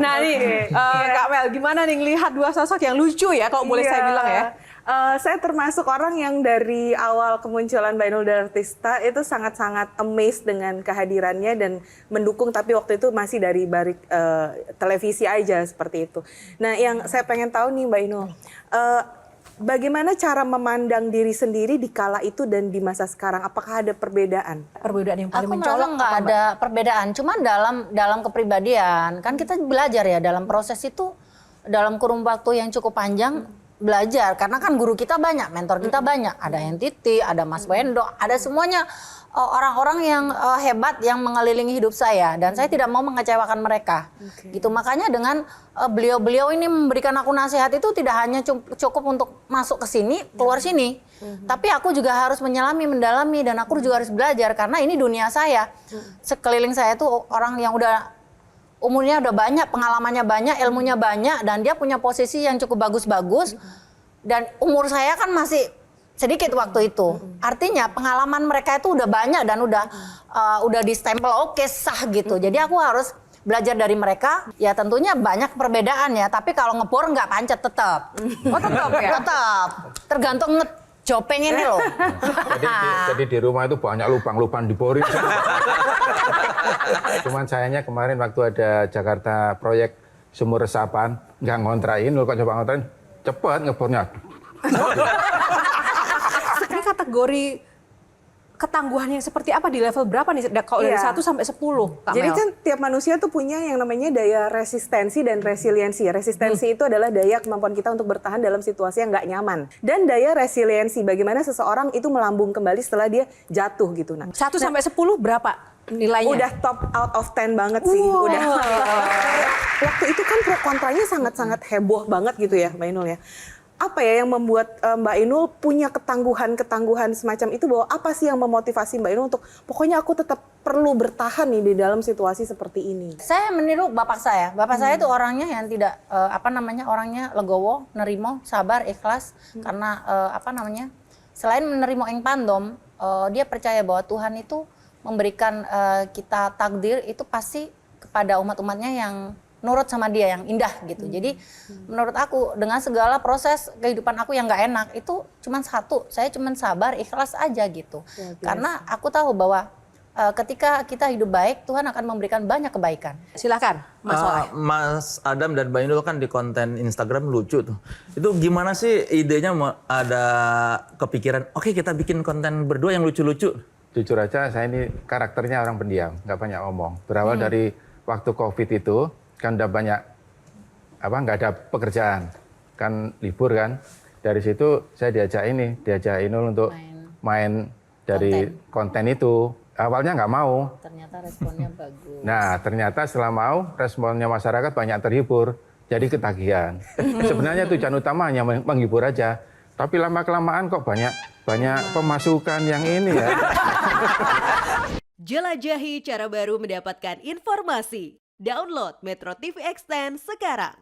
Nah nih, Kak Mel, gimana nih ngelihat dua sosok yang lucu ya, kalau boleh saya bilang ya? Saya termasuk orang yang dari awal kemunculan Mbak Inul Daratista itu sangat-sangat amazed dengan kehadirannya dan mendukung, tapi waktu itu masih dari balik televisi aja seperti itu. Nah, yang saya pengen tahu nih Mbak Inul, bagaimana cara memandang diri sendiri di kala itu dan di masa sekarang? Apakah ada perbedaan? Perbedaan yang paling Aku mencolok merasa nggak ada perbedaan, cuman dalam kepribadian kan kita belajar ya dalam proses itu dalam kurun waktu yang cukup panjang belajar karena kan guru kita banyak, mentor kita banyak, ada Entiti, ada Mas Wendo, ada semuanya orang-orang yang hebat yang mengelilingi hidup saya dan saya tidak mau mengecewakan mereka. Gitu makanya dengan beliau-beliau ini memberikan aku nasihat itu tidak hanya cukup untuk masuk ke sini, keluar sini. Tapi aku juga harus menyelami, mendalami dan aku juga harus belajar karena ini dunia saya. Sekeliling saya itu orang yang udah umurnya udah banyak, pengalamannya banyak, ilmunya banyak dan dia punya posisi yang cukup bagus-bagus dan umur saya kan masih sedikit waktu itu. Artinya pengalaman mereka itu udah banyak dan udah di-stempel oke sah gitu. Jadi aku harus belajar dari mereka. Ya tentunya banyak perbedaan ya, tapi kalau ngebor nggak pancet tetap. Oh tetap ya? Tetap. Tergantung jopeng ini loh. Jadi di rumah itu banyak lubang-lubang diboring. Cuman sayangnya kemarin waktu ada Jakarta proyek sumur resapan, nggak ngontrain, lo kok coba ngontrain, cepet ngebornya. Ini kategori ketangguhannya seperti apa di level berapa nih? Kalau dari 1 sampai 10, Kak Jadi Mel? kan tiap manusia tuh punya yang namanya daya resistensi dan resiliensi. Resistensi itu adalah daya kemampuan kita untuk bertahan dalam situasi yang nggak nyaman. Dan daya resiliensi, bagaimana seseorang itu melambung kembali setelah dia jatuh gitu. 1 sampai 10 berapa nilainya? Udah top out of 10 banget sih. Udah. Waktu itu kan pro kontranya sangat-sangat heboh banget gitu ya Mbak Inul ya. Apa ya yang membuat Mbak Inul punya ketangguhan semacam itu, bahwa apa sih yang memotivasi Mbak Inul untuk pokoknya aku tetap perlu bertahan nih di dalam situasi seperti ini? Saya meniru bapak saya. Bapak saya itu orangnya yang tidak orangnya legowo, nerimo, sabar, ikhlas karena selain menerima ing pandom, dia percaya bahwa Tuhan itu memberikan kita takdir itu pasti kepada umat-umatnya yang nurut sama dia, yang indah gitu. Jadi menurut aku dengan segala proses kehidupan aku yang nggak enak itu cuman satu, saya cuman sabar, ikhlas aja gitu. Karena aku tahu bahwa ketika kita hidup baik, Tuhan akan memberikan banyak kebaikan. Silakan, Mas Soleh. Mas Adam dan Mbak Inul kan di konten Instagram lucu tuh. Itu gimana sih idenya ada kepikiran, oke kita bikin konten berdua yang lucu-lucu? Jujur aja saya ini karakternya orang pendiam, nggak banyak ngomong. Berawal dari waktu COVID itu, kan udah banyak nggak ada pekerjaan, kan libur kan. Dari situ saya diajak Inul untuk main dari konten itu. Awalnya nggak mau. Ternyata responnya bagus. Nah ternyata setelah mau, responnya masyarakat banyak terhibur, jadi ketagihan. Sebenarnya tujuan utamanya menghibur aja, tapi lama-kelamaan kok banyak pemasukan yang ini ya. Jelajahi cara baru mendapatkan informasi. Download Metro TV Extend sekarang.